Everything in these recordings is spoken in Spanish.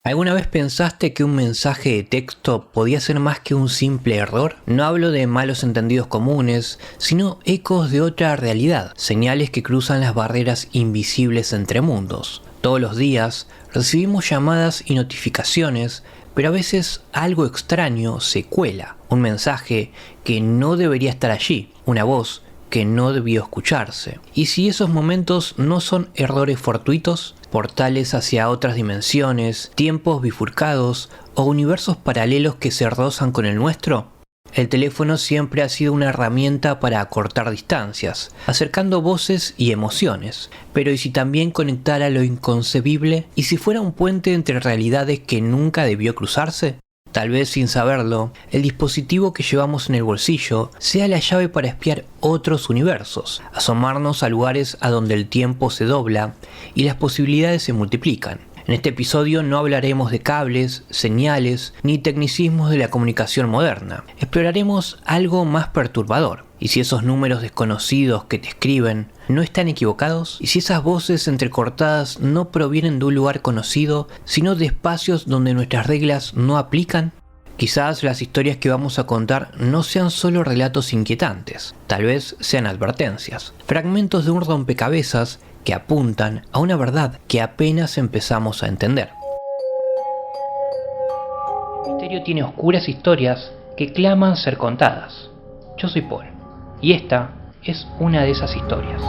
¿Alguna vez pensaste que un mensaje de texto podía ser más que un simple error? No hablo de malos entendidos comunes, sino ecos de otra realidad, señales que cruzan las barreras invisibles entre mundos. Todos los días recibimos llamadas y notificaciones, pero a veces algo extraño se cuela, un mensaje que no debería estar allí, una voz que no debió escucharse. ¿Y si esos momentos no son errores fortuitos? Portales hacia otras dimensiones, tiempos bifurcados o universos paralelos que se rozan con el nuestro. El teléfono siempre ha sido una herramienta para acortar distancias, acercando voces y emociones. Pero ¿y si también conectara lo inconcebible? ¿Y si fuera un puente entre realidades que nunca debió cruzarse? Tal vez sin saberlo, el dispositivo que llevamos en el bolsillo sea la llave para espiar otros universos, asomarnos a lugares a donde el tiempo se dobla y las posibilidades se multiplican. En este episodio no hablaremos de cables, señales ni tecnicismos de la comunicación moderna. Exploraremos algo más perturbador. ¿Y si esos números desconocidos que te escriben no están equivocados? ¿Y si esas voces entrecortadas no provienen de un lugar conocido, sino de espacios donde nuestras reglas no aplican? Quizás las historias que vamos a contar no sean solo relatos inquietantes, tal vez sean advertencias, fragmentos de un rompecabezas que apuntan a una verdad que apenas empezamos a entender. El misterio tiene oscuras historias que claman ser contadas. Yo soy Paul, y esta es una de esas historias.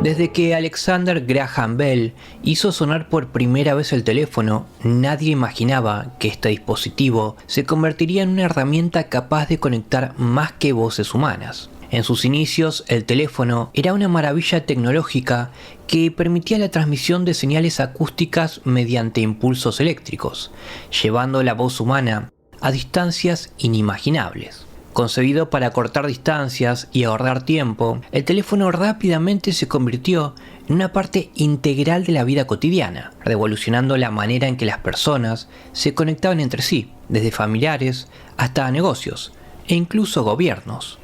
Desde que Alexander Graham Bell hizo sonar por primera vez el teléfono, nadie imaginaba que este dispositivo se convertiría en una herramienta capaz de conectar más que voces humanas. En sus inicios, el teléfono era una maravilla tecnológica que permitía la transmisión de señales acústicas mediante impulsos eléctricos, llevando la voz humana a distancias inimaginables. Concebido para cortar distancias y ahorrar tiempo, el teléfono rápidamente se convirtió en una parte integral de la vida cotidiana, revolucionando la manera en que las personas se conectaban entre sí, desde familiares hasta negocios e incluso gobiernos.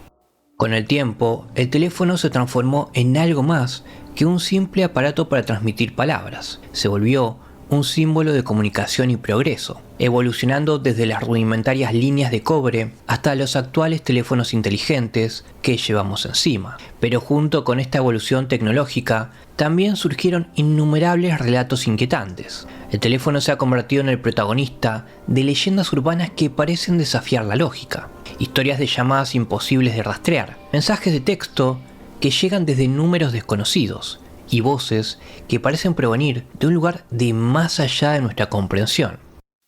Con el tiempo, el teléfono se transformó en algo más que un simple aparato para transmitir palabras. Se volvió un símbolo de comunicación y progreso, evolucionando desde las rudimentarias líneas de cobre hasta los actuales teléfonos inteligentes que llevamos encima. Pero junto con esta evolución tecnológica, también surgieron innumerables relatos inquietantes. El teléfono se ha convertido en el protagonista de leyendas urbanas que parecen desafiar la lógica. Historias de llamadas imposibles de rastrear, mensajes de texto que llegan desde números desconocidos y voces que parecen provenir de un lugar de más allá de nuestra comprensión.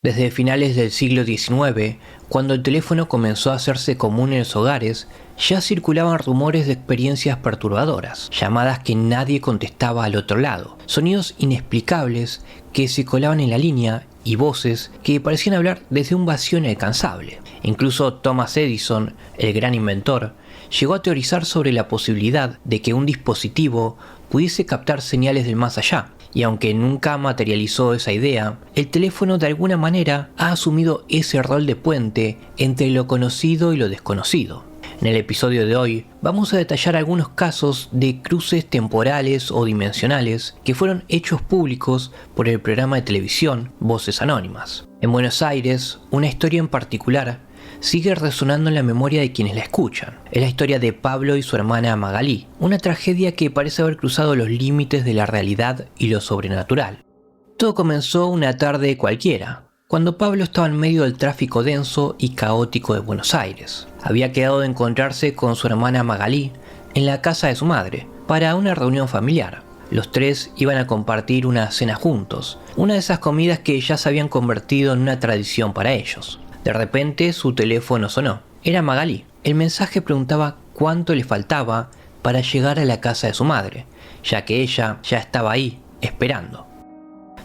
Desde finales del siglo XIX, cuando el teléfono comenzó a hacerse común en los hogares, ya circulaban rumores de experiencias perturbadoras, llamadas que nadie contestaba al otro lado, sonidos inexplicables que se colaban en la línea y voces que parecían hablar desde un vacío inalcanzable. Incluso Thomas Edison, el gran inventor, llegó a teorizar sobre la posibilidad de que un dispositivo pudiese captar señales del más allá, y aunque nunca materializó esa idea, el teléfono de alguna manera ha asumido ese rol de puente entre lo conocido y lo desconocido. En el episodio de hoy vamos a detallar algunos casos de cruces temporales o dimensionales que fueron hechos públicos por el programa de televisión Voces Anónimas. En Buenos Aires, una historia en particular sigue resonando en la memoria de quienes la escuchan. Es la historia de Pablo y su hermana Magalí, una tragedia que parece haber cruzado los límites de la realidad y lo sobrenatural. Todo comenzó una tarde cualquiera, cuando Pablo estaba en medio del tráfico denso y caótico de Buenos Aires. Había quedado de encontrarse con su hermana Magalí en la casa de su madre, para una reunión familiar. Los tres iban a compartir una cena juntos, una de esas comidas que ya se habían convertido en una tradición para ellos. De repente su teléfono sonó. Era Magalí. El mensaje preguntaba cuánto le faltaba para llegar a la casa de su madre, ya que ella ya estaba ahí, esperando.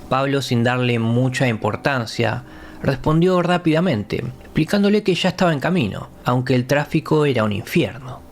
Pablo, sin darle mucha importancia, respondió rápidamente, explicándole que ya estaba en camino, aunque el tráfico era un infierno.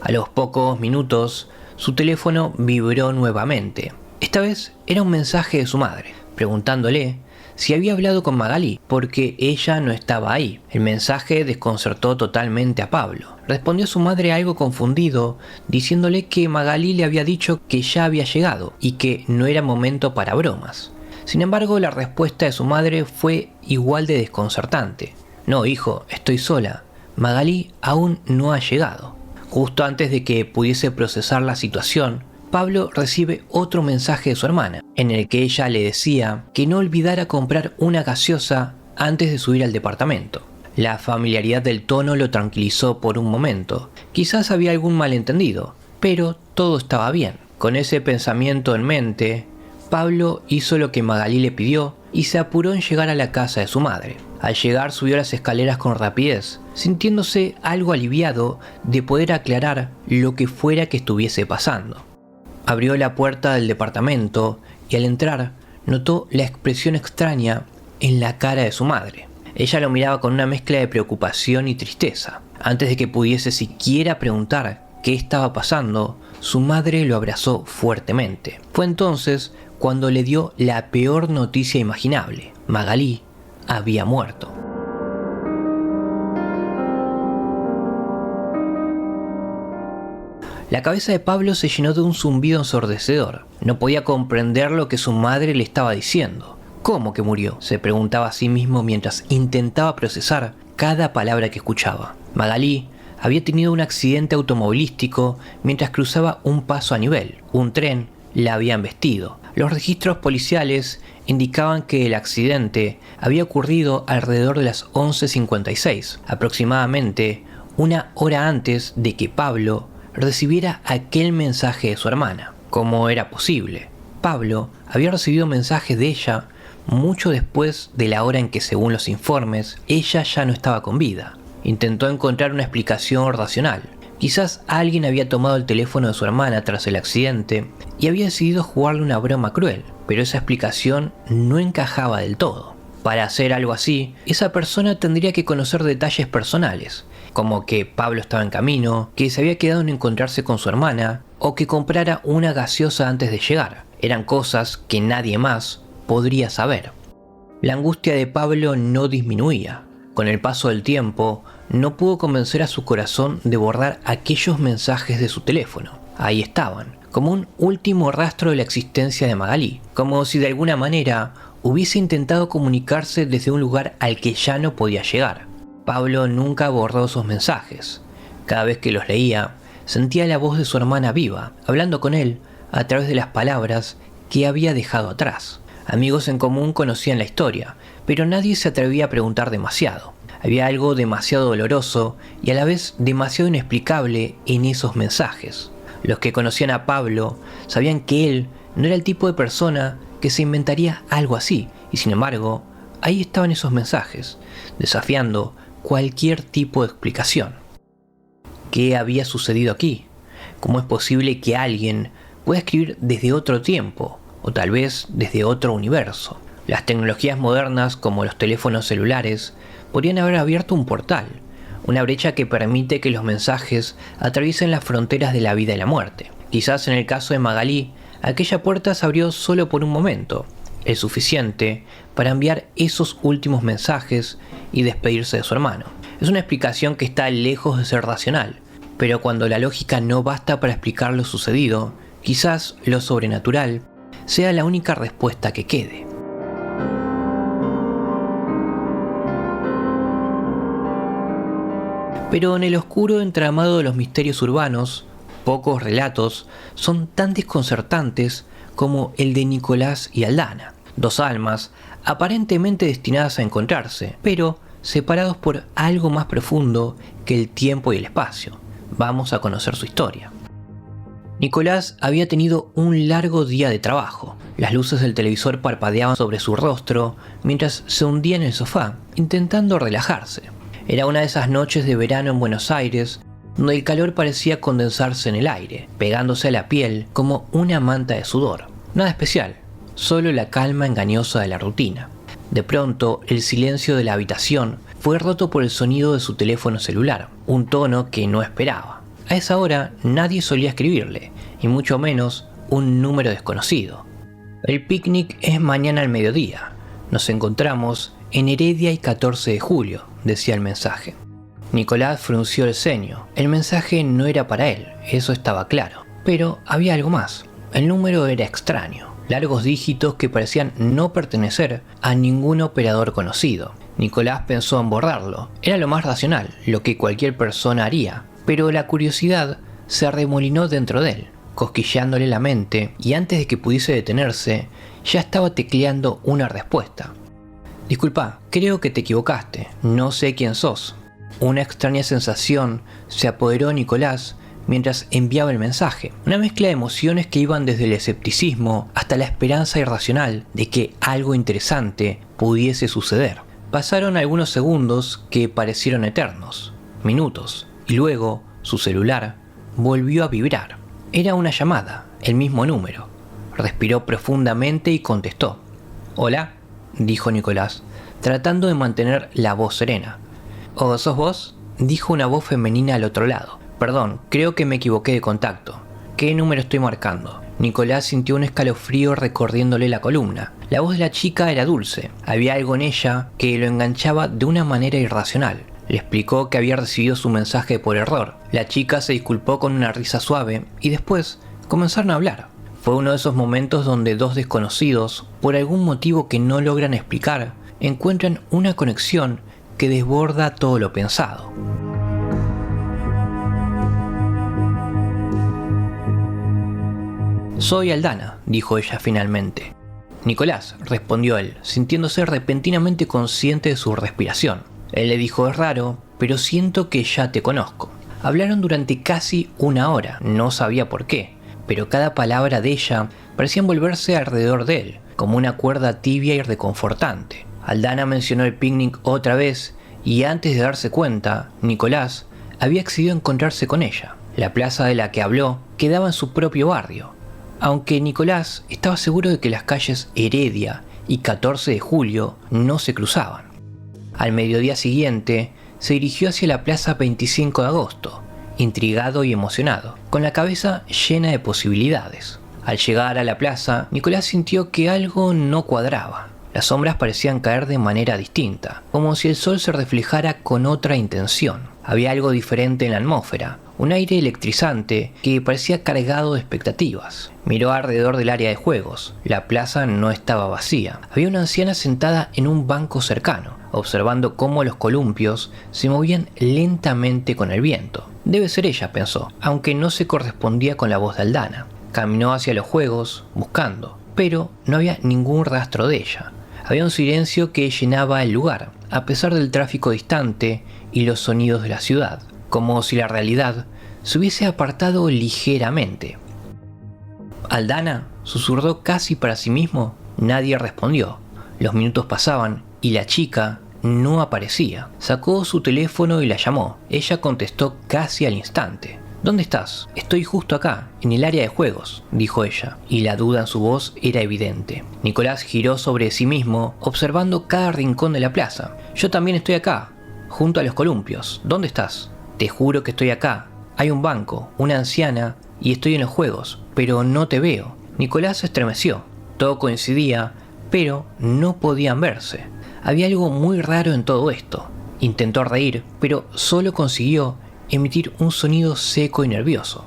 A los pocos minutos, su teléfono vibró nuevamente. Esta vez era un mensaje de su madre, preguntándole si había hablado con Magalí, porque ella no estaba ahí. El mensaje desconcertó totalmente a Pablo. Respondió su madre algo confundido, diciéndole que Magalí le había dicho que ya había llegado y que no era momento para bromas. Sin embargo, la respuesta de su madre fue igual de desconcertante. No, hijo, estoy sola. Magalí aún no ha llegado. Justo antes de que pudiese procesar la situación, Pablo recibe otro mensaje de su hermana, en el que ella le decía que no olvidara comprar una gaseosa antes de subir al departamento. La familiaridad del tono lo tranquilizó por un momento. Quizás había algún malentendido, pero todo estaba bien. Con ese pensamiento en mente, Pablo hizo lo que Magalí le pidió y se apuró en llegar a la casa de su madre. Al llegar subió las escaleras con rapidez, sintiéndose algo aliviado de poder aclarar lo que fuera que estuviese pasando. Abrió la puerta del departamento y al entrar notó la expresión extraña en la cara de su madre. Ella lo miraba con una mezcla de preocupación y tristeza. Antes de que pudiese siquiera preguntar qué estaba pasando, su madre lo abrazó fuertemente. Fue entonces cuando le dio la peor noticia imaginable. Magalí había muerto. La cabeza de Pablo se llenó de un zumbido ensordecedor. No podía comprender lo que su madre le estaba diciendo. ¿Cómo que murió?, se preguntaba a sí mismo mientras intentaba procesar cada palabra que escuchaba. Magalí había tenido un accidente automovilístico mientras cruzaba un paso a nivel. Un tren la había embestido. Los registros policiales indicaban que el accidente había ocurrido alrededor de las 11:56, aproximadamente una hora antes de que Pablo recibiera aquel mensaje de su hermana. ¿Cómo era posible? Pablo había recibido mensajes de ella mucho después de la hora en que, según los informes, ella ya no estaba con vida. Intentó encontrar una explicación racional. Quizás alguien había tomado el teléfono de su hermana tras el accidente y había decidido jugarle una broma cruel, pero esa explicación no encajaba del todo. Para hacer algo así, esa persona tendría que conocer detalles personales, como que Pablo estaba en camino, que se había quedado en encontrarse con su hermana, o que comprara una gaseosa antes de llegar. Eran cosas que nadie más podría saber. La angustia de Pablo no disminuía. Con el paso del tiempo, no pudo convencer a su corazón de borrar aquellos mensajes de su teléfono. Ahí estaban, como un último rastro de la existencia de Magalí, como si de alguna manera hubiese intentado comunicarse desde un lugar al que ya no podía llegar. Pablo nunca borró esos mensajes. Cada vez que los leía, sentía la voz de su hermana viva, hablando con él a través de las palabras que había dejado atrás. Amigos en común conocían la historia, pero nadie se atrevía a preguntar demasiado. Había algo demasiado doloroso y a la vez demasiado inexplicable en esos mensajes. Los que conocían a Pablo sabían que él no era el tipo de persona que se inventaría algo así, y sin embargo, ahí estaban esos mensajes, desafiando cualquier tipo de explicación. ¿Qué había sucedido aquí? ¿Cómo es posible que alguien pueda escribir desde otro tiempo, o tal vez desde otro universo? Las tecnologías modernas, como los teléfonos celulares, podrían haber abierto un portal, una brecha que permite que los mensajes atraviesen las fronteras de la vida y la muerte. Quizás en el caso de Magalí, aquella puerta se abrió solo por un momento, el suficiente para enviar esos últimos mensajes y despedirse de su hermano. Es una explicación que está lejos de ser racional, pero cuando la lógica no basta para explicar lo sucedido, quizás lo sobrenatural sea la única respuesta que quede. Pero en el oscuro entramado de los misterios urbanos, pocos relatos son tan desconcertantes como el de Nicolás y Aldana, dos almas aparentemente destinadas a encontrarse, pero separados por algo más profundo que el tiempo y el espacio. Vamos a conocer su historia. Nicolás había tenido un largo día de trabajo. Las luces del televisor parpadeaban sobre su rostro mientras se hundía en el sofá, intentando relajarse. Era una de esas noches de verano en Buenos Aires, donde el calor parecía condensarse en el aire, pegándose a la piel como una manta de sudor. Nada especial, solo la calma engañosa de la rutina. De pronto, el silencio de la habitación fue roto por el sonido de su teléfono celular, un tono que no esperaba. A esa hora nadie solía escribirle, y mucho menos un número desconocido. El picnic es mañana al mediodía. Nos encontramos en Heredia y 14 de julio, decía el mensaje. Nicolás frunció el ceño. El mensaje no era para él, eso estaba claro. Pero había algo más. El número era extraño. largos dígitos que parecían no pertenecer a ningún operador conocido. Nicolás pensó en borrarlo. Era lo más racional, lo que cualquier persona haría, pero la curiosidad se arremolinó dentro de él, cosquillándole la mente, y antes de que pudiese detenerse, ya estaba tecleando una respuesta. Disculpa, creo que te equivocaste, no sé quién sos. Una extraña sensación se apoderó de Nicolás mientras enviaba el mensaje, una mezcla de emociones que iban desde el escepticismo hasta la esperanza irracional de que algo interesante pudiese suceder. Pasaron algunos segundos que parecieron eternos, minutos, y luego su celular volvió a vibrar. Era una llamada, el mismo número. Respiró profundamente y contestó. «Hola», dijo Nicolás, tratando de mantener la voz serena. «¿O sos vos?», dijo una voz femenina al otro lado. «Perdón, creo que me equivoqué de contacto. ¿Qué número estoy marcando?». Nicolás sintió un escalofrío recorriéndole la columna. La voz de la chica era dulce. Había algo en ella que lo enganchaba de una manera irracional. Le explicó que había recibido su mensaje por error. La chica se disculpó con una risa suave y después comenzaron a hablar. Fue uno de esos momentos donde dos desconocidos, por algún motivo que no logran explicar, encuentran una conexión que desborda todo lo pensado. «Soy Aldana», dijo ella finalmente. «Nicolás», respondió él, sintiéndose repentinamente consciente de su respiración. Él le dijo: «Es raro, pero siento que ya te conozco». Hablaron durante casi una hora, no sabía por qué, pero cada palabra de ella parecía envolverse alrededor de él, como una cuerda tibia y reconfortante. Aldana mencionó el picnic otra vez, y antes de darse cuenta, Nicolás había accedido a encontrarse con ella. La plaza de la que habló quedaba en su propio barrio, aunque Nicolás estaba seguro de que las calles Heredia y 14 de Julio no se cruzaban. Al mediodía siguiente, se dirigió hacia la plaza 25 de agosto, intrigado y emocionado, con la cabeza llena de posibilidades. Al llegar a la plaza, Nicolás sintió que algo no cuadraba. Las sombras parecían caer de manera distinta, como si el sol se reflejara con otra intención. Había algo diferente en la atmósfera, un aire electrizante que parecía cargado de expectativas. Miró alrededor del área de juegos. La plaza no estaba vacía. Había una anciana sentada en un banco cercano, observando cómo los columpios se movían lentamente con el viento. Debe ser ella, pensó, aunque no se correspondía con la voz de Aldana. Caminó hacia los juegos, buscando, pero no había ningún rastro de ella. Había un silencio que llenaba el lugar, a pesar del tráfico distante y los sonidos de la ciudad, como si la realidad se hubiese apartado ligeramente. «¿Aldana?», susurró casi para sí mismo. Nadie respondió. Los minutos pasaban y la chica no aparecía. Sacó su teléfono y la llamó. Ella contestó casi al instante. «¿Dónde estás?». «Estoy justo acá, en el área de juegos», dijo ella, y la duda en su voz era evidente. Nicolás giró sobre sí mismo, observando cada rincón de la plaza. «Yo también estoy acá, junto a los columpios. ¿Dónde estás?». «Te juro que estoy acá. Hay un banco, una anciana, y estoy en los juegos, pero no te veo». Nicolás se estremeció. Todo coincidía, pero no podían verse. Había algo muy raro en todo esto. Intentó reír, pero solo consiguió emitir un sonido seco y nervioso.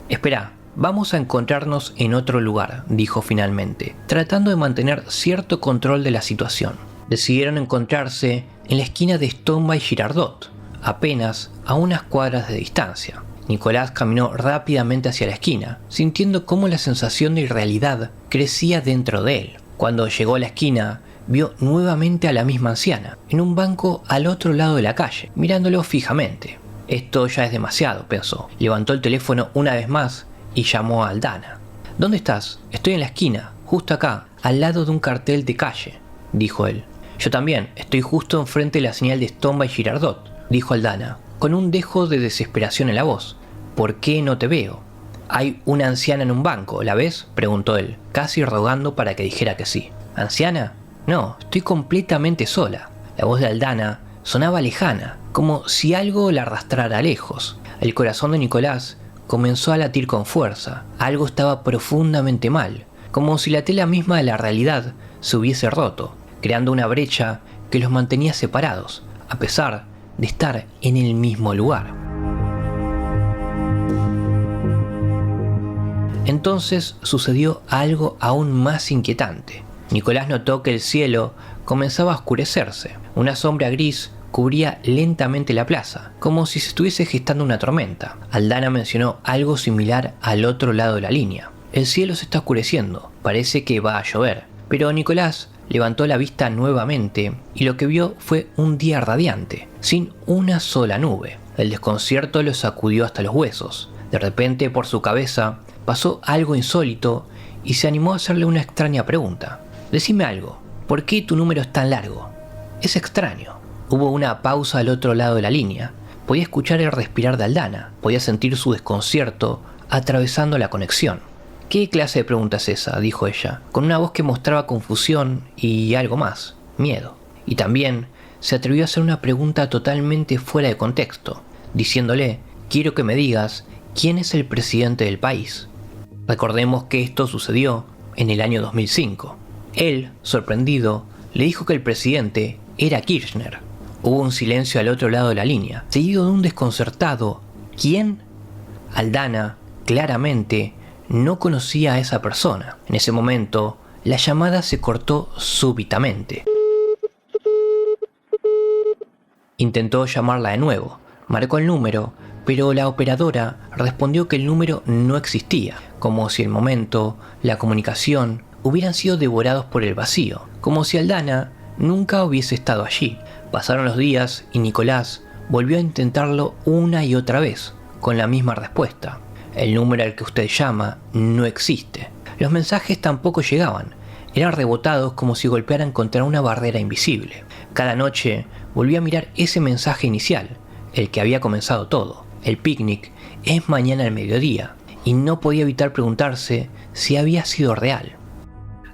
«Espera, vamos a encontrarnos en otro lugar», dijo finalmente, tratando de mantener cierto control de la situación. Decidieron encontrarse en la esquina de Stomba y Girardot, apenas a unas cuadras de distancia. Nicolás caminó rápidamente hacia la esquina, sintiendo cómo la sensación de irrealidad crecía dentro de él. Cuando llegó a la esquina, vio nuevamente a la misma anciana, en un banco al otro lado de la calle, mirándolo fijamente. «Esto ya es demasiado», pensó. Levantó el teléfono una vez más y llamó a Aldana. «¿Dónde estás?». «Estoy en la esquina, justo acá, al lado de un cartel de calle», dijo él. «Yo también, estoy justo enfrente de la señal de Stomba y Girardot», dijo Aldana, con un dejo de desesperación en la voz. «¿Por qué no te veo?». «Hay una anciana en un banco, ¿la ves?», preguntó él, casi rogando para que dijera que sí. «¿Anciana? No, estoy completamente sola». La voz de Aldana sonaba lejana, como si algo la arrastrara lejos. El corazón de Nicolás comenzó a latir con fuerza. Algo estaba profundamente mal, como si la tela misma de la realidad se hubiese roto, creando una brecha que los mantenía separados, a pesar de estar en el mismo lugar. Entonces sucedió algo aún más inquietante. Nicolás notó que el cielo comenzaba a oscurecerse. Una sombra gris cubría lentamente la plaza, como si se estuviese gestando una tormenta. Aldana mencionó algo similar al otro lado de la línea. El cielo se está oscureciendo, parece que va a llover. Pero Nicolás levantó la vista nuevamente y lo que vio fue un día radiante, sin una sola nube. El desconcierto lo sacudió hasta los huesos. De repente, por su cabeza, pasó algo insólito y se animó a hacerle una extraña pregunta. Decime algo, ¿por qué tu número es tan largo? Es extraño. Hubo una pausa al otro lado de la línea. Podía escuchar el respirar de Aldana, podía sentir su desconcierto atravesando la conexión. ¿Qué clase de pregunta es esa?, dijo ella, con una voz que mostraba confusión y algo más, miedo. Y también se atrevió a hacer una pregunta totalmente fuera de contexto, diciéndole, quiero que me digas quién es el presidente del país. Recordemos que esto sucedió en el año 2005. Él, sorprendido, le dijo que el presidente era Kirchner. Hubo un silencio al otro lado de la línea, seguido de un desconcertado ¿quién? Aldana, claramente, no conocía a esa persona. En ese momento, la llamada se cortó súbitamente. Intentó llamarla de nuevo, marcó el número, pero la operadora respondió que el número no existía, como si el momento, la comunicación, hubieran sido devorados por el vacío, como si Aldana nunca hubiese estado allí. Pasaron los días y Nicolás volvió a intentarlo una y otra vez, con la misma respuesta. El número al que usted llama no existe. Los mensajes tampoco llegaban, eran rebotados como si golpearan contra una barrera invisible. Cada noche volvió a mirar ese mensaje inicial, el que había comenzado todo. El picnic es mañana al mediodía, y no podía evitar preguntarse si había sido real.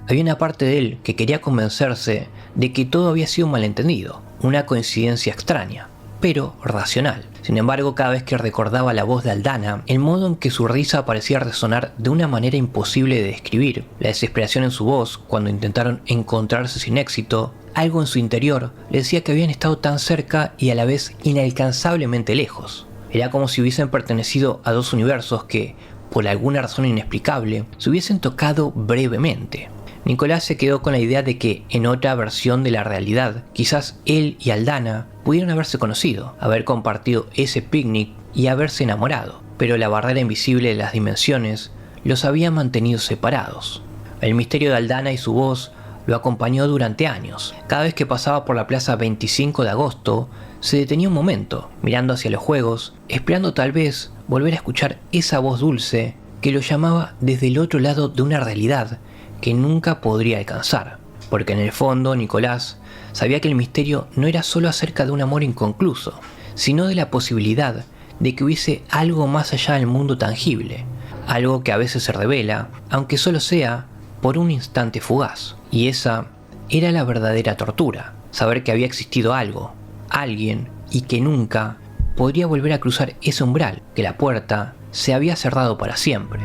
Había una parte de él que quería convencerse de que todo había sido un malentendido, una coincidencia extraña, pero racional. Sin embargo, cada vez que recordaba la voz de Aldana, el modo en que su risa parecía resonar de una manera imposible de describir, la desesperación en su voz cuando intentaron encontrarse sin éxito, algo en su interior le decía que habían estado tan cerca y a la vez inalcanzablemente lejos. Era como si hubiesen pertenecido a dos universos que, por alguna razón inexplicable, se hubiesen tocado brevemente. Nicolás se quedó con la idea de que, en otra versión de la realidad, quizás él y Aldana pudieron haberse conocido, haber compartido ese picnic y haberse enamorado, pero la barrera invisible de las dimensiones los había mantenido separados. El misterio de Aldana y su voz lo acompañó durante años. Cada vez que pasaba por la plaza 25 de agosto, se detenía un momento, mirando hacia los juegos, esperando tal vez volver a escuchar esa voz dulce que lo llamaba desde el otro lado de una realidad que nunca podría alcanzar, porque en el fondo Nicolás sabía que el misterio no era solo acerca de un amor inconcluso, sino de la posibilidad de que hubiese algo más allá del mundo tangible, algo que a veces se revela, aunque solo sea por un instante fugaz. Y esa era la verdadera tortura, saber que había existido algo, alguien, y que nunca podría volver a cruzar ese umbral, que la puerta se había cerrado para siempre.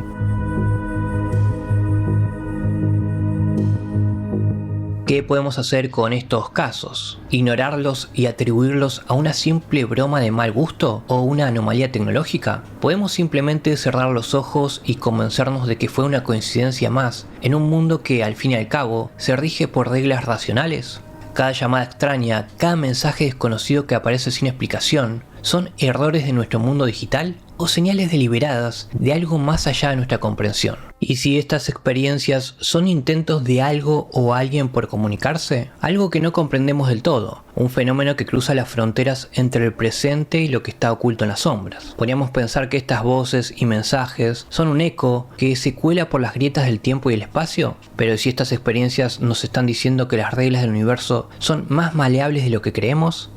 ¿Qué podemos hacer con estos casos? ¿Ignorarlos y atribuirlos a una simple broma de mal gusto o una anomalía tecnológica? ¿Podemos simplemente cerrar los ojos y convencernos de que fue una coincidencia más en un mundo que al fin y al cabo se rige por reglas racionales? Cada llamada extraña, cada mensaje desconocido que aparece sin explicación, ¿son errores de nuestro mundo digital o señales deliberadas de algo más allá de nuestra comprensión? ¿Y si estas experiencias son intentos de algo o alguien por comunicarse? Algo que no comprendemos del todo, un fenómeno que cruza las fronteras entre el presente y lo que está oculto en las sombras. Podríamos pensar que estas voces y mensajes son un eco que se cuela por las grietas del tiempo y el espacio, pero si estas experiencias nos están diciendo que las reglas del universo son más maleables de lo que creemos,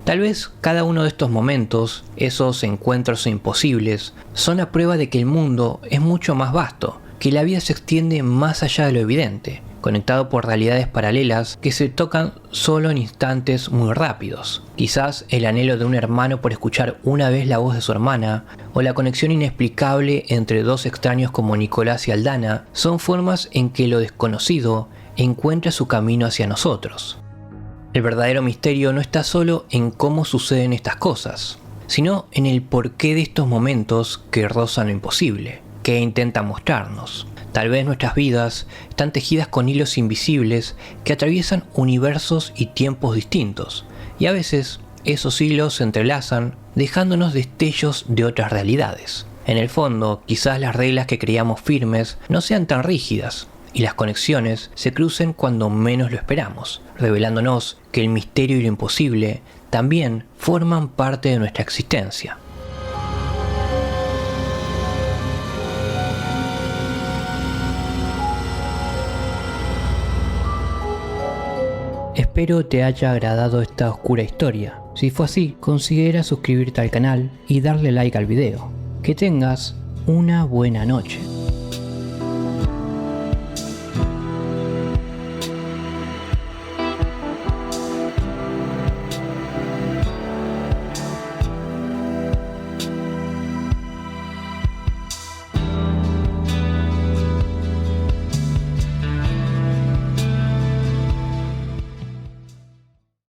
tal vez cada uno de estos momentos, esos encuentros imposibles, son la prueba de que el mundo es mucho más vasto, que la vida se extiende más allá de lo evidente, conectado por realidades paralelas que se tocan solo en instantes muy rápidos. Quizás el anhelo de un hermano por escuchar una vez la voz de su hermana, o la conexión inexplicable entre dos extraños como Nicolás y Aldana, son formas en que lo desconocido encuentra su camino hacia nosotros. El verdadero misterio no está solo en cómo suceden estas cosas, sino en el porqué de estos momentos que rozan lo imposible. que intenta mostrarnos. Tal vez nuestras vidas están tejidas con hilos invisibles que atraviesan universos y tiempos distintos, y a veces esos hilos se entrelazan dejándonos destellos de otras realidades. En el fondo, quizás las reglas que creíamos firmes no sean tan rígidas, y las conexiones se crucen cuando menos lo esperamos, revelándonos que el misterio y lo imposible también forman parte de nuestra existencia. Espero te haya agradado esta oscura historia. Si fue así, considera suscribirte al canal y darle like al video. Que tengas una buena noche.